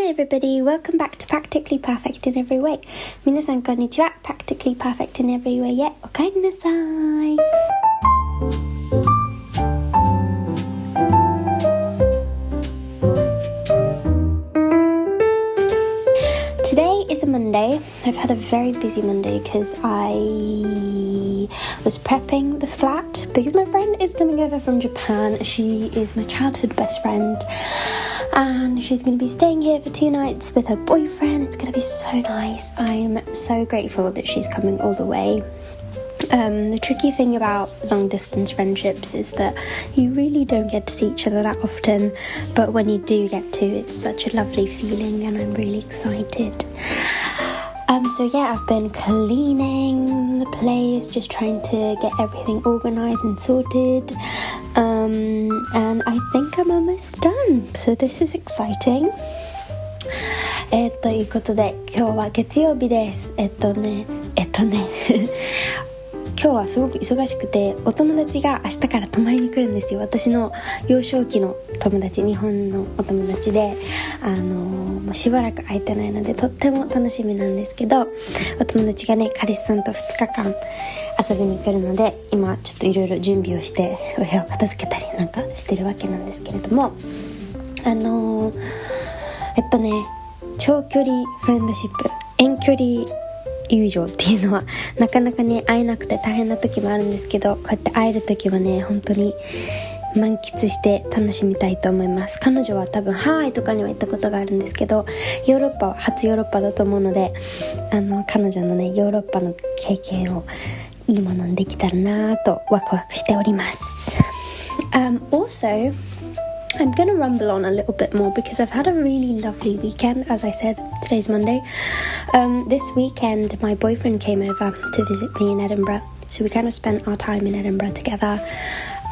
Hello everybody, welcome back to Practically Perfect in Every Way. 皆さんこんにちは。 Practically Perfect in Every Way へお帰りなさい。Today is a Monday. I've had a very busy Monday because I was prepping the flat because my friend is coming over from Japan. She is my childhood best friend and she's going to be staying here for 2 nights with her boyfriend. It's going to be so nice. I am so grateful that she's coming all the way. The tricky thing about long distance friendships is that you really don't get to see each other that often, but when you do get to, it's such a lovely feeling and I'm really excited. So yeah, I've been cleaning the place, just trying to get everything organized and sorted, and I think I'm almost done, so this is exciting. ということで今日は月曜日です。今日はすごく忙しくて、お友達が明日から泊まりに来るんですよ。私の幼少期の友達、日本のお友達で、もうしばらく会えてないのでとっても楽しみなんですけど、お友達がね、彼氏さんと2日間遊びに来るので、今ちょっといろいろ準備をしてお部屋を片付けたりなんかしてるわけなんですけれども、長距離フレンドシップ、遠距離友情っていうのはなかなかね会えなくて大変な時もあるんですけど、こうやって会える時はね本当に満喫して楽しみたいと思います。彼女は多分ハワイとかには行ったことがあるんですけど、ヨーロッパは初ヨーロッパだと思うので、彼女のねヨーロッパの経験をいいものにできたらなとワクワクしております。Also I'm going to rumble on a little bit more because I've had a really lovely weekend. As I said, today's Monday. This weekend, my boyfriend came over to visit me in Edinburgh. So we kind of spent our time in Edinburgh together.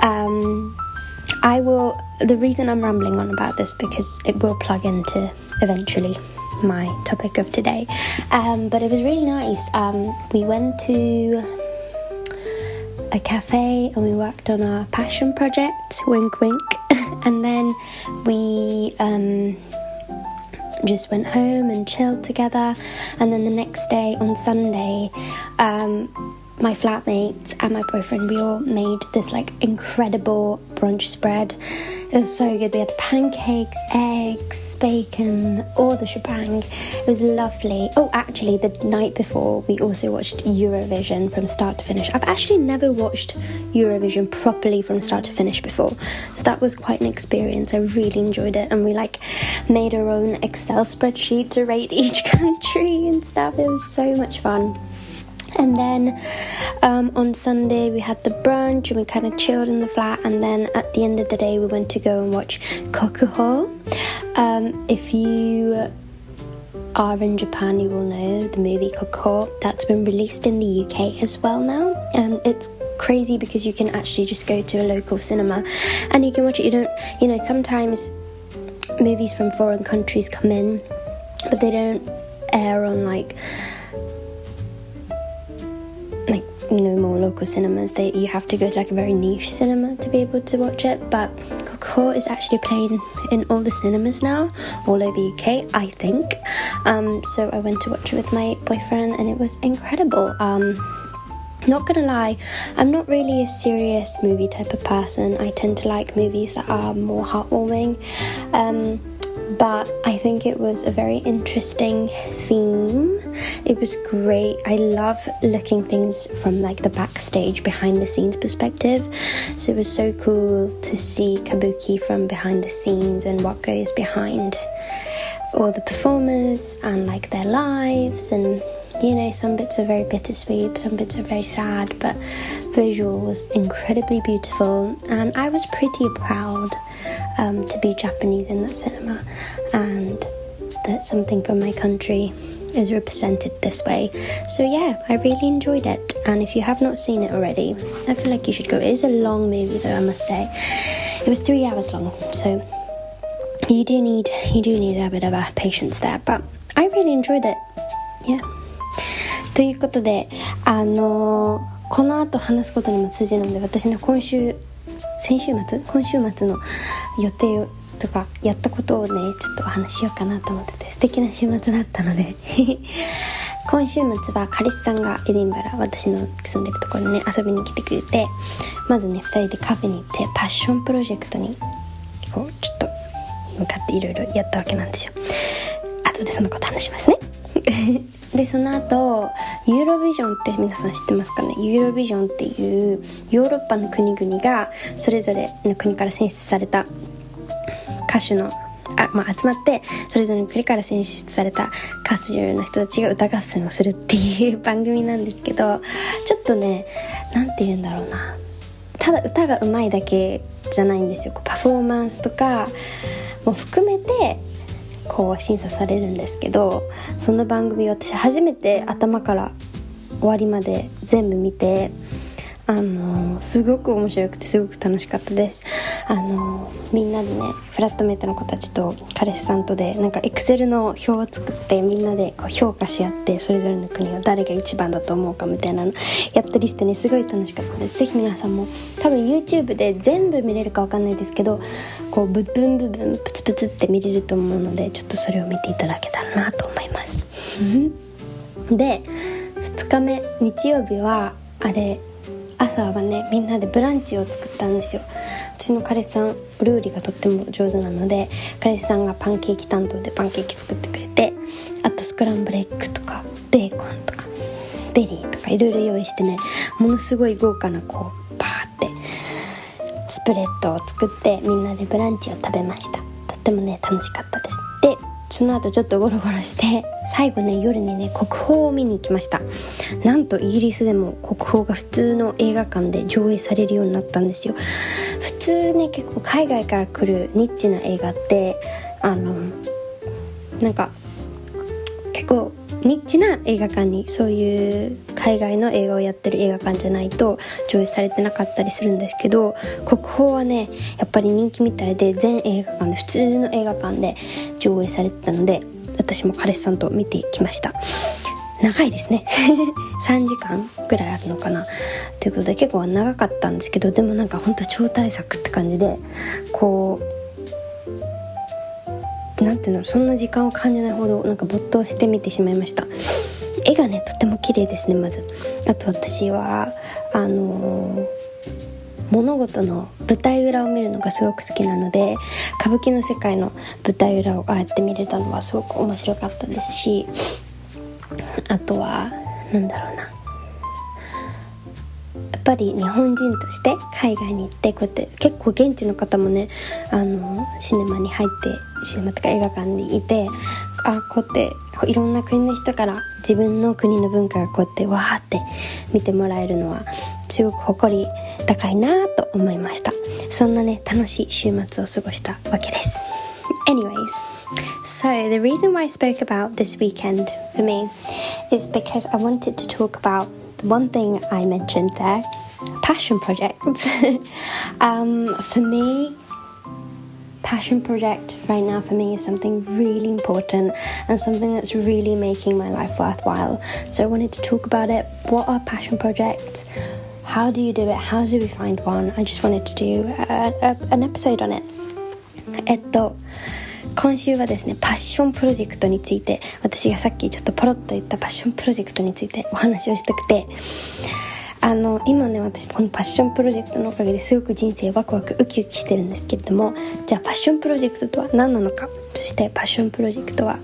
The reason I'm rambling on about this because it will plug into eventually my topic of today. But it was really nice. We went to a cafe and we worked on our passion project, wink wink. And then we just went home and chilled together. And then the next day, on Sunday, my flatmates and my boyfriend, we all made this like incredible brunch spread. It was so good. We had pancakes, eggs, bacon, all the shebang. It was lovely. Oh, actually, the night before, we also watched Eurovision from start to finish. I've actually never watched Eurovision properly from start to finish before, so that was quite an experience. I really enjoyed it, and we like made our own Excel spreadsheet to rate each country and stuff. It was so much fun. And then on Sunday we had the brunch and we kind of chilled in the flat, and then at the end of the day we went to go and watch Kokuho. If you are in Japan, you will know the movie Kokuho. That's been released in the UK as well now, and it's crazy because you can actually just go to a local cinema and you can watch it. Sometimes movies from foreign countries come in but they don't air on like more local cinemas. You have to go to like a very niche cinema to be able to watch it, but Coco is actually playing in all the cinemas now all over the UK, I think. So I went to watch it with my boyfriend and it was incredible. Not gonna lie, I'm not really a serious movie type of person. I tend to like movies that are more heartwarming, but I think it was a very interesting theme. It was great. I love looking things from like the backstage, behind the scenes perspective. So it was so cool to see kabuki from behind the scenes and what goes behind all the performers and like their lives. And some bits are very bittersweet, some bits are very sad, but visual was incredibly beautiful, and I was pretty proud to be Japanese in that cinema, and that something from my country is represented this way. So yeah, I really enjoyed it, and if you have not seen it already, I feel like you should go. It is a long movie though, I must say. It was 3 hours long, so you do need a bit of a patience there, but I really enjoyed it. Yeah. ということで、この後話すことにも通じるので、私の今週末の予定をとかやったことをねちょっとお話ししようかなと思ってて、素敵な週末だったので今週末は彼氏さんがエディンバラ、私の住んでるところにね遊びに来てくれて、まずね2人でカフェに行ってパッションプロジェクトにこうちょっと向かっていろいろやったわけなんですよ。後でそのこと話しますねでその後ユーロビジョンって皆さん知ってますかね。ユーロビジョンっていうヨーロッパの国々がそれぞれの国から選出された歌手の集まってそれぞれの国から選出された歌手の人たちが歌合戦をするっていう番組なんですけど、ちょっとねなんて言うんだろうな、ただ歌が上手いだけじゃないんですよ。パフォーマンスとかも含めてこう審査されるんですけど、その番組私初めて頭から終わりまで全部見て、すごく面白くてすごく楽しかったです。みんなでねフラットメイトの子たちと彼氏さんとでなんかエクセルの表を作ってみんなでこう評価し合って、それぞれの国は誰が一番だと思うかみたいなのやったりしてね、すごい楽しかったです。ぜひ皆さんも多分 YouTube で全部見れるかわかんないですけど、こう部分プツプツって見れると思うので、ちょっとそれを見ていただけたらなと思いますで2日目日曜日は朝はねみんなでブランチを作ったんですよ。私の彼氏さん料理がとっても上手なので、彼氏さんがパンケーキ担当でパンケーキ作ってくれて、あとスクランブルエッグとかベーコンとかベリーとかいろいろ用意してね、ものすごい豪華なこうバーってスプレッドを作ってみんなでブランチを食べました。とってもね楽しかったです。でその後ちょっとゴロゴロして最後ね夜にね国宝を見に行きました。なんとイギリスでも国宝が普通の映画館で上映されるようになったんですよ。普通ね結構海外から来るニッチな映画ってなんか結構ニッチな映画館にそういう海外の映画をやってる映画館じゃないと上映されてなかったりするんですけど、国宝はねやっぱり人気みたいで全映画館で普通の映画館で上映されてたので、私も彼氏さんと見てきました。長いですね3時間ぐらいあるのかなということで結構長かったんですけど、でもなんかほんと超大作って感じで、こうなんていうの、そんな時間を感じないほどなんか没頭して見てしまいました。絵がねとっても綺麗ですね。まずあと私は物事の舞台裏を見るのがすごく好きなので、歌舞伎の世界の舞台裏をああやって見れたのはすごく面白かったですし、あとはなんだろうな、やっぱり日本人として海外に行ってこうやって結構現地の方もねシネマに入ってシネマとか映画館にいて、こうやっていろんな国の人から自分の国の文化がこうやってわーって見てもらえるのはすごく誇り高いなと思いました。そんなね楽しい週末を過ごしたわけです。Anyways, so the reason why I spoke about this weekend for me is because I wanted to talk about the one thing I mentioned there, passion projects. For me, passion project right now for me is something really important and something that's really making my life worthwhile. So I wanted to talk about it. What are passion projects? How do you do it? How do we find one? I just wanted to do an episode on it. 今週はですねパッションプロジェクトについて、私がさっきちょっとポロッと言ったパッションプロジェクトについてお話をしたくて、今ね私このパッションプロジェクトのおかげですごく人生ワクワクウキウキしてるんですけれども、じゃあパッションプロジェクトとは何なのか、そしてパッションプロジェクトは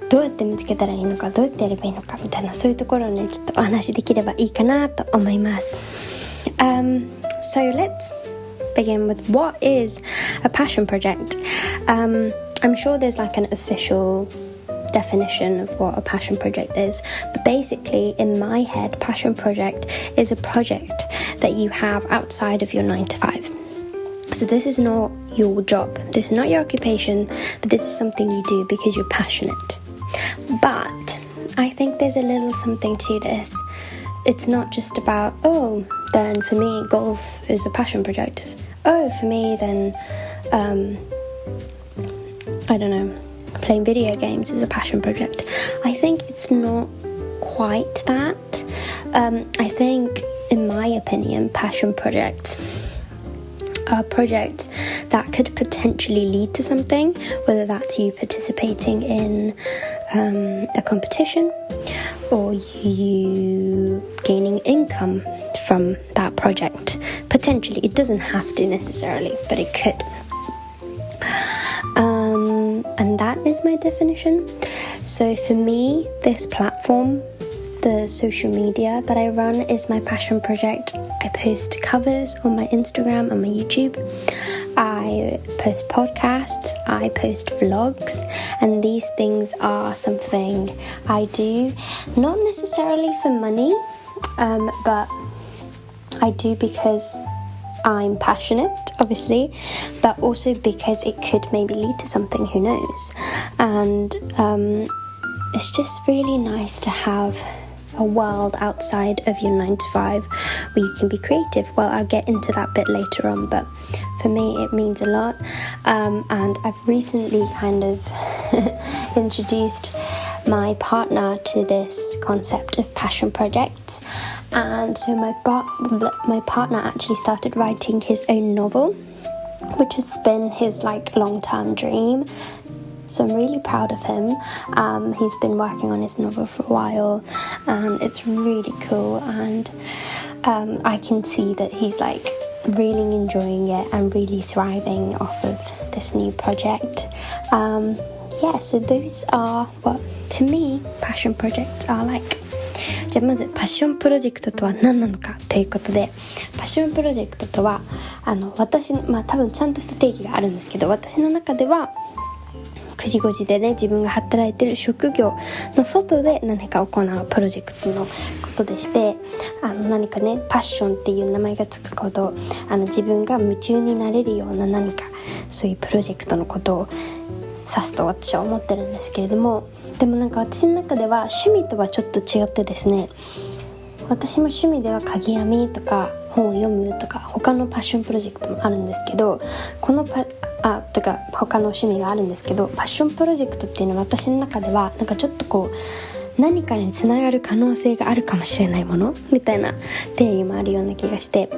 どうやって見つけたらいいのか、どうやってやればいいのかみたいな、そういうところをねちょっとお話できればいいかなと思います。So let's begin with what is a passion project. I'm sure there's like an official definition of what a passion project is, but basically in my head passion project is a project that you have outside of your 9 to 5. So this is not your job, this is not your occupation, but this is something you do because you're passionate. But I think there's a little something to this. It's not just about, then for me golf is a passion project. For me then I don't know, playing video games is a passion project. I think it's not quite that. I think, in my opinion, passion projects are projects that could potentially lead to something, whether that's you participating in a competition or you gaining income from that project. Potentially, it doesn't have to necessarily, but it could. And that is my definition. So for me, this platform, the social media that I run, is my passion project. I post covers on my Instagram and my YouTube. I post podcasts, I post vlogs, and these things are something I do not necessarily for money, but I do because I'm passionate, obviously, but also because it could maybe lead to something, who knows. And it's just really nice to have a world outside of your 9 to 5 where you can be creative. Well, I'll get into that bit later on, but for me it means a lot. And I've recently kind of introduced my partner to this concept of passion projects. And so my partner actually started writing his own novel, which has been his long-term dream. So I'm really proud of him. He's been working on his novel for a while, and it's really cool. And I can see that he's really enjoying it and really thriving off of this new project. So those are what, to me, passion projects are like. じゃあまずパッションプロジェクトとは何なのかということで、パッションプロジェクトとは私、多分ちゃんとした定義があるんですけど、私の中では9時5時でね、自分が働いてる職業の外で何か行うプロジェクトのことでして、何かね、パッションっていう名前がつくほど自分が夢中になれるような何かそういうプロジェクトのことを指すと私は思ってるんですけれども、でも私の中では趣味とはちょっと違ってですね、私も趣味では鍵編みとか本を読むとか他のパッションプロジェクトもあるんですけど、他の趣味があるんですけど、パッションプロジェクトっていうのは私の中ではちょっと何かにつながる可能性があるかもしれないものみたいな定義もあるような気がして、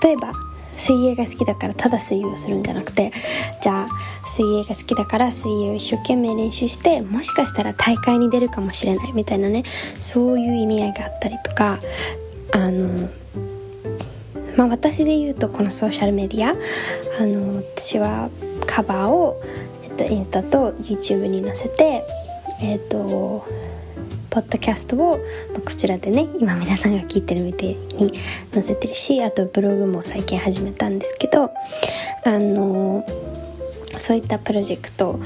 例えば水泳が好きだからただ水泳をするんじゃなくて、じゃあ水泳が好きだから水泳を一生懸命練習して、もしかしたら大会に出るかもしれないみたいなね、そういう意味合いがあったりとか、私で言うとこのソーシャルメディア、私はカバーを、インスタと YouTube に載せて、ポッドキャストを、こちらでね、今皆さんが聞いてるみたいに載せてるし、あとブログも最近始めたんですけど、そういったプロジェクト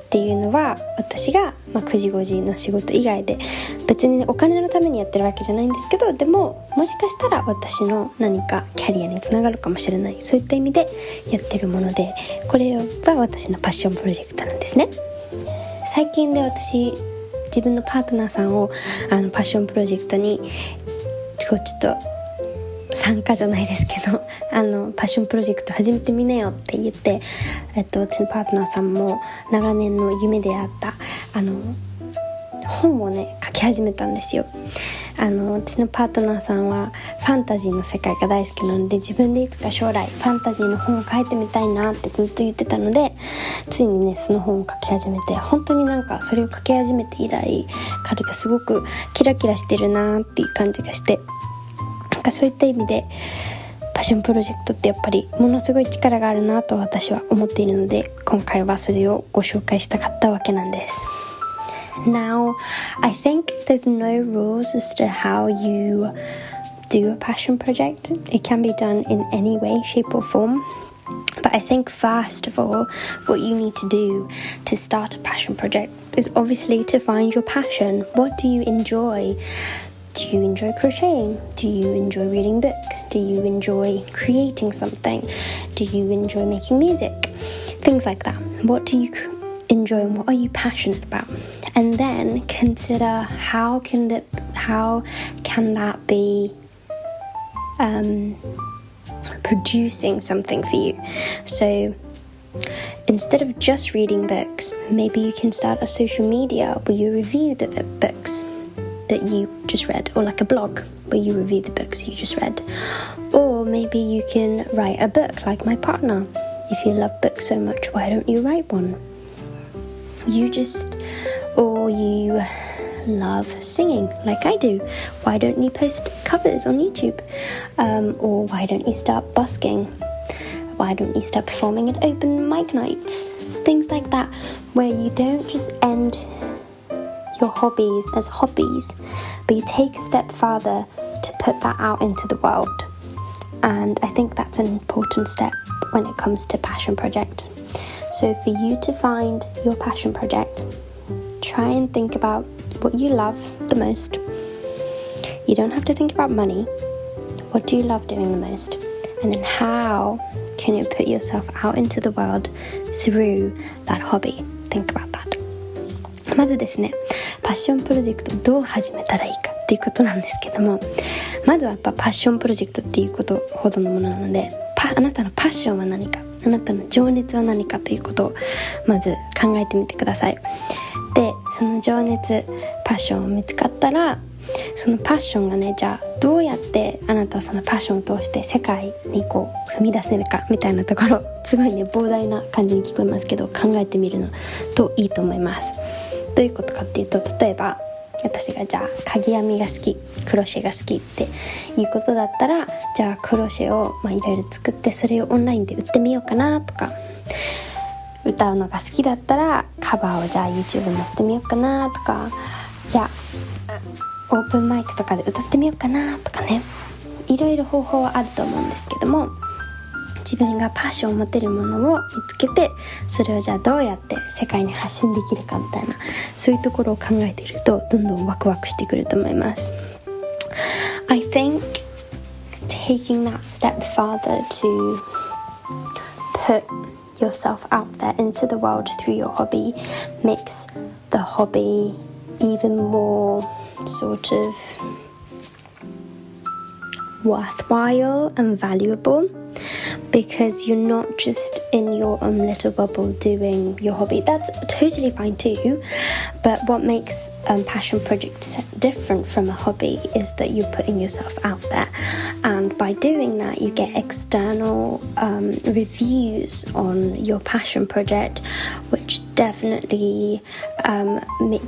っていうのは私が、9時5時の仕事以外で別に、お金のためにやってるわけじゃないんですけど、でももしかしたら私の何かキャリアにつながるかもしれない、そういった意味でやってるもので、これは私のパッションプロジェクトなんですね。最近で私自分のパートナーさんをパッションプロジェクトにちょっと参加じゃないですけどパッションプロジェクト始めてみなよって言って、私のパートナーさんも長年の夢であった本をね書き始めたんですよ。私のパートナーさんはファンタジーの世界が大好きなので、自分でいつか将来ファンタジーの本を書いてみたいなってずっと言ってたので、ついにねその本を書き始めて、本当にそれを書き始めて以来彼がすごくキラキラしてるなっていう感じがして、そういった意味でパッションプロジェクトってやっぱりものすごい力があるなと私は思っているので、今回はそれをご紹介したかったわけなんです。Now, I think there's no rules as to how you do a passion project. It can be done in any way, shape or form. But I think first of all, what you need to do to start a passion project is obviously to find your passion. What do you enjoy? Do you enjoy crocheting? Do you enjoy reading books? Do you enjoy creating something? Do you enjoy making music? Things like that. What do you enjoy and what are you passionate about? And then consider how can that be producing something for you. So instead of just reading books, maybe you can start a social media where you review the books that you just read, or like a blog where you review the books you just read. Or maybe you can write a book like my partner if you love books so much, why don't you write one? Or you love singing like I do, why don't you post covers on YouTube? Or why don't you start busking? Why don't you start performing at open mic nights? Things like that, where you don't just end your hobbies as hobbies, but you take a step further to put that out into the world. And I think that's an important step when it comes to passion project. So for you to find your passion project, try and think about what you love the most. You don't have to think about money. What do you love doing the most? And then how can you put yourself out into the world through that hobby? Think about that. まずですね、パッションプロジェクトをどう始めたらいいかっていうことなんですけども、まずはやっぱパッションプロジェクトっていうことほどのものなので、あなたのパッションは何か、あなたの情熱は何かということをまず考えてみてください。で、その情熱、パッションを見つかったら、そのパッションがね、じゃあどうやってあなたはそのパッションを通して世界にこう踏み出せるかみたいなところ、すごいね膨大な感じに聞こえますけど、考えてみるのといいと思います。どういうことかっていうと、例えば私がじゃあ鍵編みが好き、クロシェが好きっていうことだったら、じゃあクロシェをいろいろ作ってそれをオンラインで売ってみようかなとか、歌うのが好きだったらカバーをじゃあ YouTube に載せてみようかなとか、いやオープンマイクとかで歌ってみようかなとかね、いろいろ方法はあると思うんですけども、自分がパッションを持てるものを見つけて、それをじゃあどうやって世界に発信できるかみたいな、そういうところを考えているとどんどんワクワクしてくると思います。 I think taking that step further to put yourself out there into the world through your hobby makes the hobby even more sort of worthwhile and valuable, because you're not just in your own little bubble doing your hobby. That's totally fine too, but what makes passion projects different from a hobby is that you're putting yourself out there, and by doing that you get external reviews on your passion project, which definitely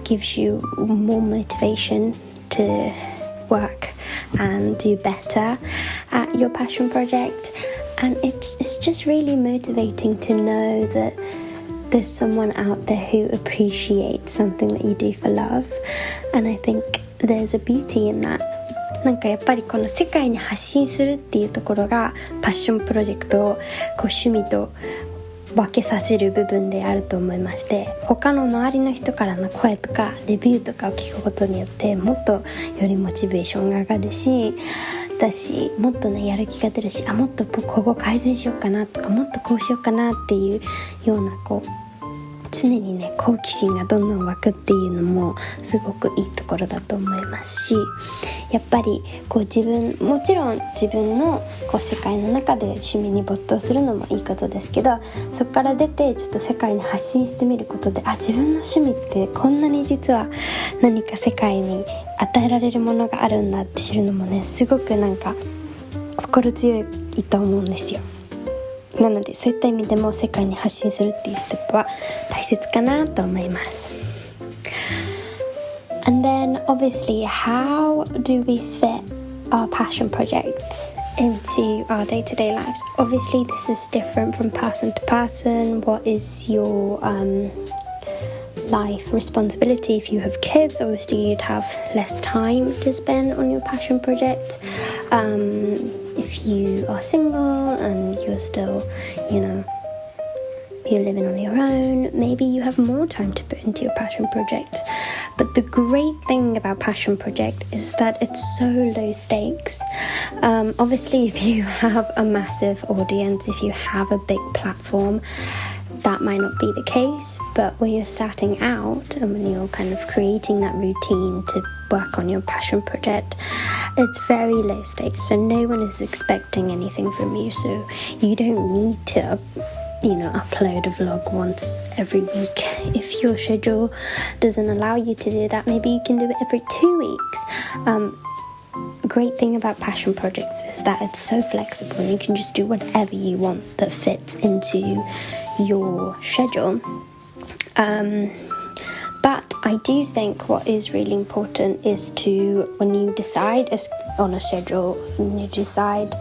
gives you more motivation to work and do better at your passion project. And it's just really motivating to know that there's someone out there who appreciates something that you do for love. And I think there's a beauty in that. なんかやっぱりこの世界に発信するっていうところがパッションプロジェクトをこう趣味と分けさせる部分であると思いまして、他の周りの人からの声とかレビューとかを聞くことによってもっとよりモチベーションが上がるし、だしもっとねやる気が出るし、もっとここ改善しようかなとか、もっとこうしようかなっていうようなこう常にね好奇心がどんどん湧くっていうのもすごくいいところだと思いますし、やっぱりこうもちろん自分のこう世界の中で趣味に没頭するのもいいことですけど、そこから出てちょっと世界に発信してみることで、自分の趣味ってこんなに実は何か世界に与えられるものがあるんだって知るのもね、すごくなんか心強いと思うんですよ。なのでそういった意味でも世界に発信するっていうステップは大切かなと思います。 And then obviously, how do we fit our passion projects into our day-to-day lives? Obviously this is different from person to person. What is your life responsibility? If you have kids, obviously you'd have less time to spend on your passion project. If you are single and you're still, you're living on your own, maybe you have more time to put into your passion project. But the great thing about passion project is that it's so low stakes. Obviously, if you have a massive audience, if you have a big platform, that might not be the case. But when you're starting out and when you're kind of creating that routine to work on your passion project, it's very low stakes, so no one is expecting anything from you, so you don't need to upload a vlog once every week. If your schedule doesn't allow you to do that, maybe you can do it every 2 weeks. a great thing about passion projects is that it's so flexible and you can just do whatever you want that fits into your schedule. But I do think what is really important is to, when you decide on a schedule, when you decide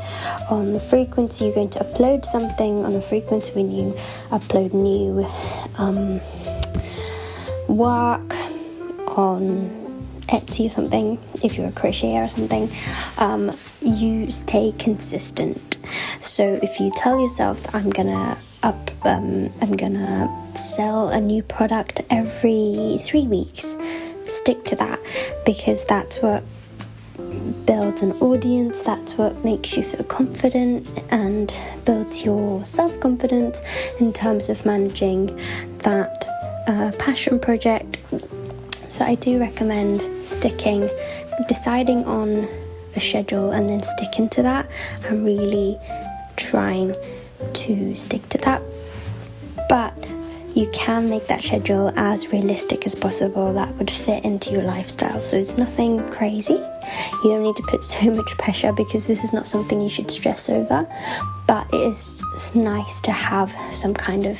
on the frequency you're going to upload something, on a frequency when you upload new work on Etsy or something, if you're a crocheter or something, you stay consistent. So if you tell yourself that I'm gonna sell a new product every 3 weeks, stick to that, because that's what builds an audience, that's what makes you feel confident and builds your self-confidence in terms of managing that passion project. So I do recommend deciding on a schedule and then sticking to that and really trying to stick to that. But you can make that schedule as realistic as possible that would fit into your lifestyle. So it's nothing crazy. You don't need to put so much pressure, because this is not something you should stress over. But it's nice to have some kind of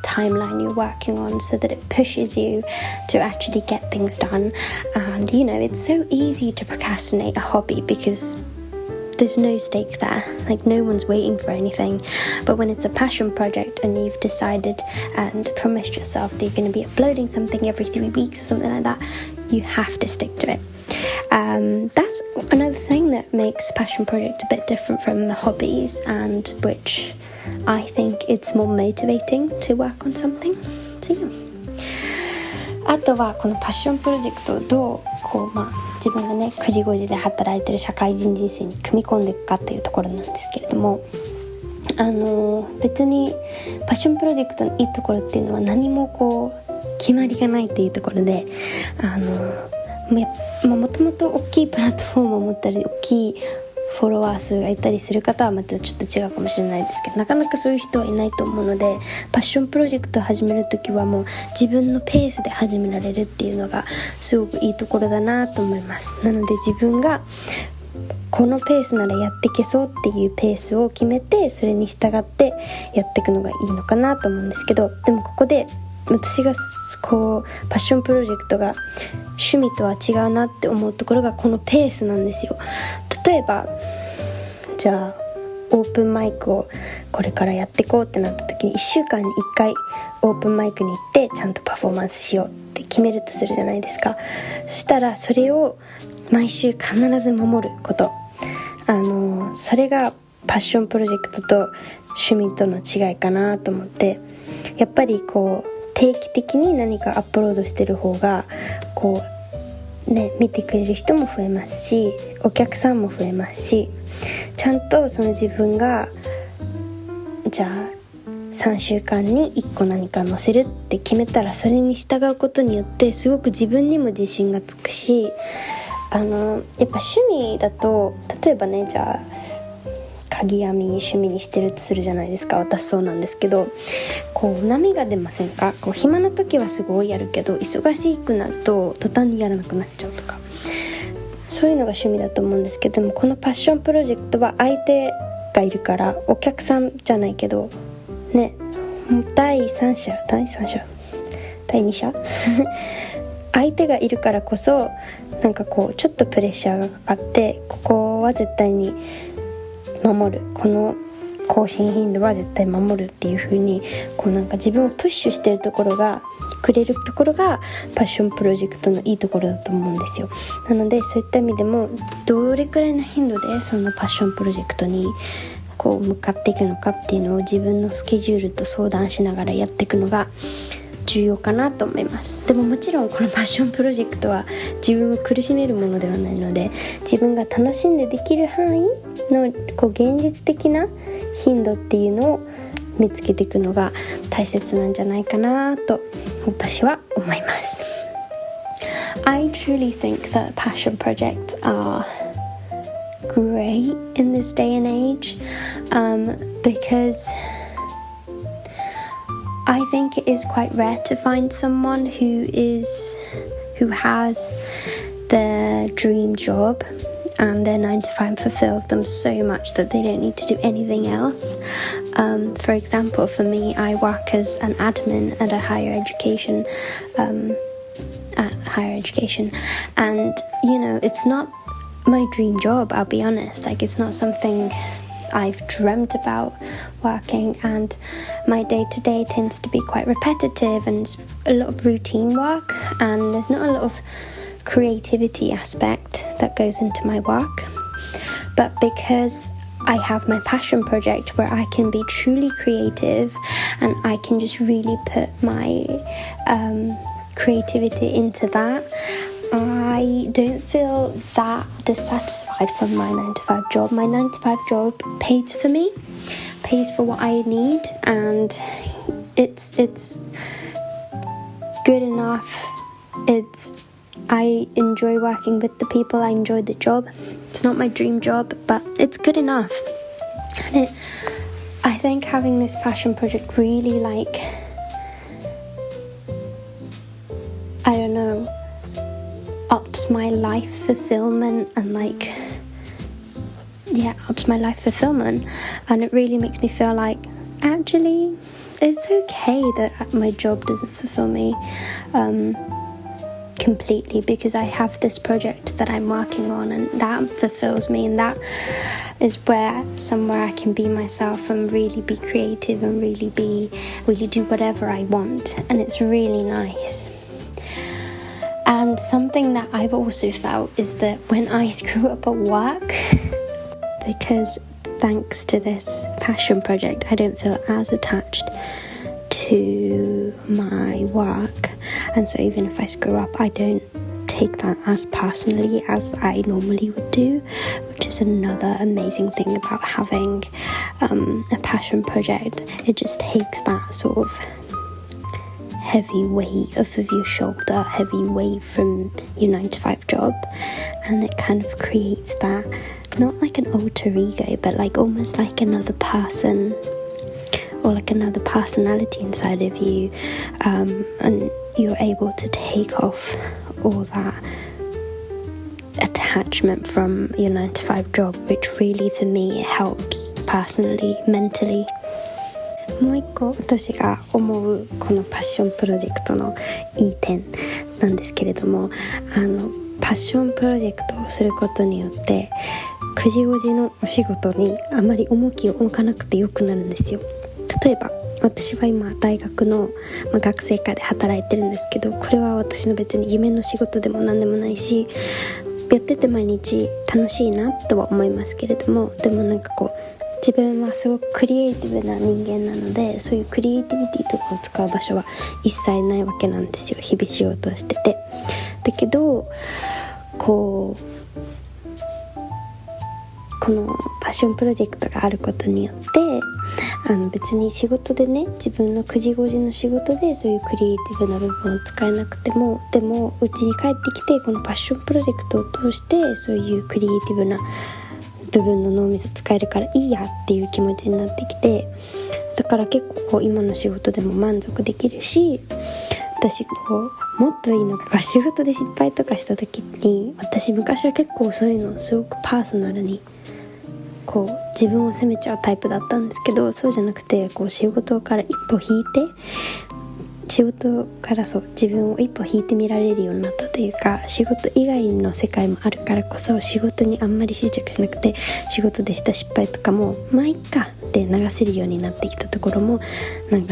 timeline you're working on so that it pushes you to actually get things done. And it's so easy to procrastinate a hobby because there's no stake there, like no one's waiting for anything. But when it's a passion project and you've decided and promised yourself that you're going to be uploading something every 3 weeks or something like that, you have to stick to it. That's another thing that makes passion project a bit different from hobbies, and which I think it's more motivating to work on something. So yeah. あとはこのパッションプロジェクトをどう自分がね9時5時で働いてる社会人人生に組み込んでいくかっていうところなんですけれども、別にパッションプロジェクトのいいところっていうのは何も決まりがないっていうところで、もともと大きいプラットフォームを持ったり大きいフォロワー数がいたりする方はまたちょっと違うかもしれないですけど、なかなかそういう人はいないと思うので、パッションプロジェクトを始めるときはもう自分のペースで始められるっていうのがすごくいいところだなと思います。なので自分がこのペースならやっていけそうっていうペースを決めて、それに従ってやっていくのがいいのかなと思うんですけど、でもここで私がパッションプロジェクトが趣味とは違うなって思うところがこのペースなんですよ。例えばじゃあオープンマイクをこれからやっていこうってなった時に1週間に1回オープンマイクに行ってちゃんとパフォーマンスしようって決めるとするじゃないですか。そしたらそれを毎週必ず守ること、それがパッションプロジェクトと趣味との違いかなと思って、やっぱり定期的に何かアップロードしてる方が見てくれる人も増えますし、お客さんも増えますし、ちゃんとその自分がじゃあ3週間に1個何か載せるって決めたら、それに従うことによってすごく自分にも自信がつくし、やっぱ趣味だと、例えばね、じゃあ鍵編み趣味にしてるとするじゃないですか。私そうなんですけど、波が出ませんか？暇な時はすごいやるけど、忙しくなると途端にやらなくなっちゃうとか、そういうのが趣味だと思うんですけども、このパッションプロジェクトは相手がいるから、お客さんじゃないけどね、第2者相手がいるからこそ、なんかちょっとプレッシャーがかかって、ここは絶対に守る、この更新頻度は絶対守るっていう風になんか自分をプッシュしてるところがくれるところがパッションプロジェクトのいいところだと思うんですよ。なのでそういった意味でも、どれくらいの頻度でそのパッションプロジェクトに向かっていくのかっていうのを自分のスケジュールと相談しながらやっていくのが重要かなと思います。でももちろんこのパッションプロジェクトは自分を苦しめるものではないので、自分が楽しんでできる範囲の現実的な頻度っていうのを見つけていくのが大切なんじゃないかなと私は思います。 I truly think that passion projects are great in this day and age, because I think it is quite rare to find someone who has the dream job and their 9 to 5 fulfills them so much that they don't need to do anything else. For example, for me, I work as an admin at a higher education, and it's not my dream job, I'll be honest. Like, it's not something I've dreamt about working, and my day-to-day tends to be quite repetitive, and it's a lot of routine work, and there's not a lot of creativity aspect that goes into my work. But because I have my passion project where I can be truly creative and I can just really put my creativity into that, I don't feel that dissatisfied from my 9 to 5 job. My 9 to 5 job pays for me, pays for what I need, and it's good enough. I enjoy working with the people, I enjoy the job. It's not my dream job, but it's good enough. And I think having this passion project really, ups my life fulfillment and ups my life fulfillment, and it really makes me feel like actually it's okay that my job doesn't fulfill me completely, because I have this project that I'm working on and that fulfills me, and that is somewhere I can be myself and really be creative and really do whatever I want, and it's really nice. And something that I've also felt is that when I screw up at work, because thanks to this passion project, I don't feel as attached to my work, and so even if I screw up, I don't take that as personally as I normally would do, which is another amazing thing about having a passion project. It just takes that sort of heavy weight off of your shoulder, heavy weight from your 9 to 5 job, and it kind of creates that, not like an alter ego, but almost like another person, or like another personality inside of you, and you're able to take off all that attachment from your 9 to 5 job, which really for me helps personally, mentally. もう一個私が思うこのパッションプロジェクトのいい点なんですけれども、パッションプロジェクトをすることによって9時5時のお仕事にあまり重きを置かなくてよくなるんですよ。例えば私は今大学の、学生課で働いてるんですけど、これは私の別に夢の仕事でも何でもないし、やってて毎日楽しいなとは思いますけれども、でも自分はすごくクリエイティブな人間なので、そういうクリエイティビティとかを使う場所は一切ないわけなんですよ、日々仕事をしてて。だけどこのパッションプロジェクトがあることによって、別に仕事でね、自分の9時5時の仕事でそういうクリエイティブな部分を使えなくても、でもうちに帰ってきてこのパッションプロジェクトを通してそういうクリエイティブな部分の脳みそ使えるからいいやっていう気持ちになってきて、だから結構今の仕事でも満足できるし、私もっといいのが仕事で失敗とかした時に、私昔は結構そういうのすごくパーソナルに自分を責めちゃうタイプだったんですけど、そうじゃなくて仕事から一歩引いて、仕事から自分を一歩引いて見られるようになったというか、仕事以外の世界もあるからこそ仕事にあんまり執着しなくて、仕事でした失敗とかもまあいっかって流せるようになってきたところも、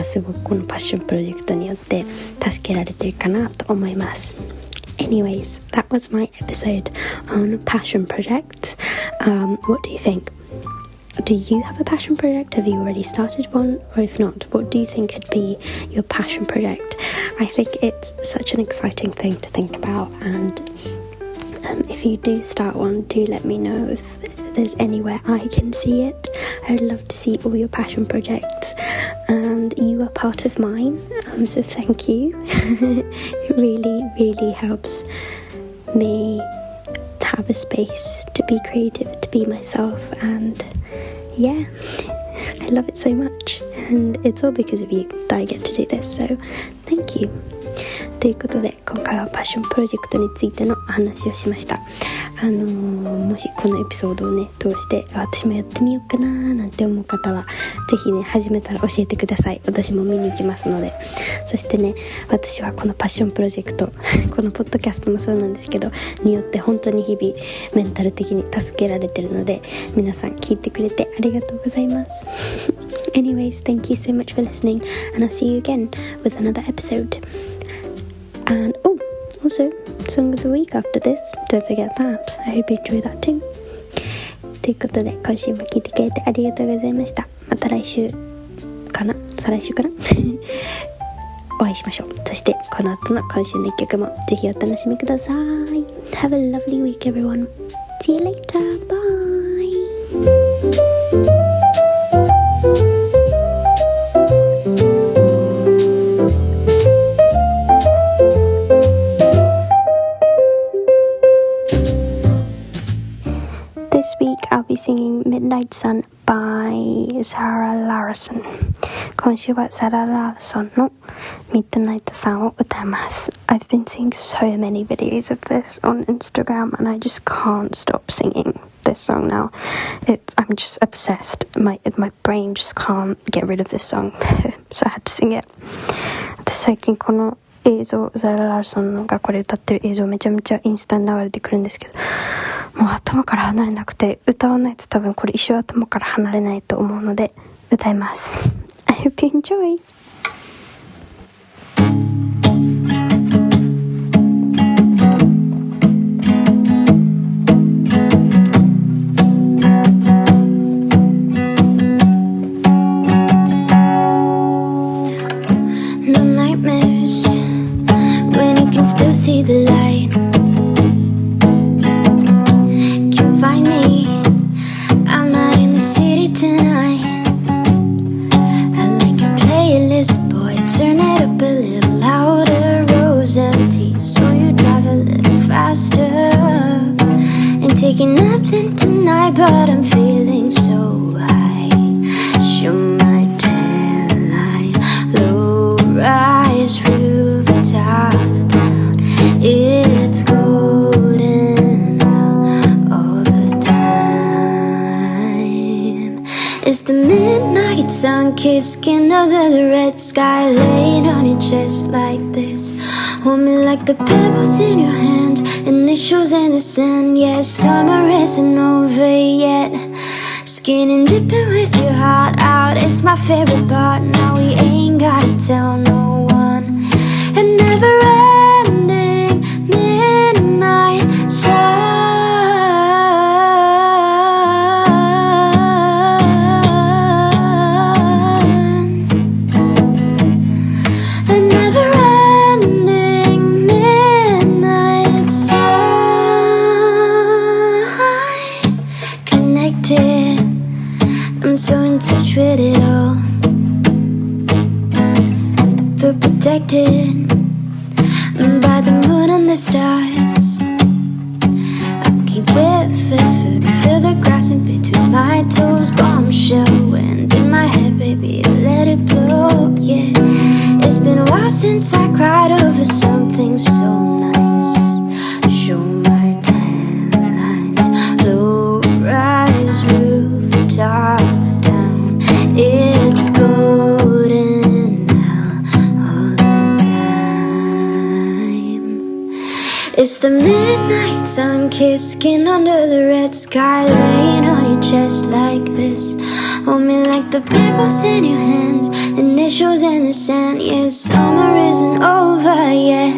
すごくこのパッションプロジェクトによって助けられてるかなと思います。Anyways, that was my episode on passion projects. What do you think? Do you have a passion project? Have you already started one? Or if not, what do you think could be your passion project? I think it's such an exciting thing to think about, and if you do start one, do let me know if there's anywhere I can see it. I would love to see all your passion projects, and you are part of mine, so thank you. It really, really helps me to have a space to be creative, to be myself, and yeah, I love it so much, and it's all because of you that I get to do this, so thank you. ということで今回はパッションプロジェクトについてのお話をしました。もしこのエピソードをね通して私もやってみようかななんて思う方はぜひね始めたら教えてください。私も見に行きますので。そしてね、私はこのパッションプロジェクトこのポッドキャストもそうなんですけどによって本当に日々メンタル的に助けられてるので、皆さん聞いてくれてありがとうございますAnyways, thank you so much for listening, and I'll see you again with another episode. And also, song of the week after this. Don't forget that. I hope you enjoy that too. ということで、今週も聞いてくれてありがとうございました。また来週かな？再来週かなお会いしましょう。そしてこの後の今週の一曲もぜひお楽しみください。Have a lovely week, everyone. See you later. Bye.This week I'll be singing Midnight Sun by Sarah Larson. 今週はサラ・ラーソンの Midnight Sun を歌います。I've been seeing so many videos of this on Instagram and I just can't stop singing this song now. I'm just obsessed. My brain just can't get rid of this song. So I had to sing it. 私最近この映像、サラ・ラーソンがこれ歌ってる映像めちゃめちゃインスタに流れてくるんですけど、もう頭から離れなくて、歌わないと多分これ一生頭から離れないと思うので歌います。I hope you enjoy.No nightmares when you can still see the light.Can't find me, I'm not in the city tonight. I like your playlist, boy, turn it up a little louder. Rows empty, so you drive a little faster. Ain't taking nothing tonight, but I'm feeling so high. Show my tan line, low-rise rooftop down. It's golden all the time. It's the midnight sun kissing under the red sky, laying on your chest like this. Hold me like the pebbles in your hand, initials in the sand. Yeah, summer isn't over yet. Skin and dipping with your heart out, it's my favorite part. Now we ain't gotta tell no one. And never-ending midnight sun.A never-ending midnight sun. Connected, I'm so in touch with it all. We're protected by the moon and the stars. I keep wet food, feel the grass in between my toes. Bombshell wind in my head, baby, let it blow, yeah. It's been a while since I cried over something so nice. Show my tan lines, low-rise rooftop down. It's golden now all the time. It's the midnight sun kissing under the red sky, laying on your chest like this. Hold me like the pebbles in your hands, initials in the sand. Yeah, summer isn't over yet.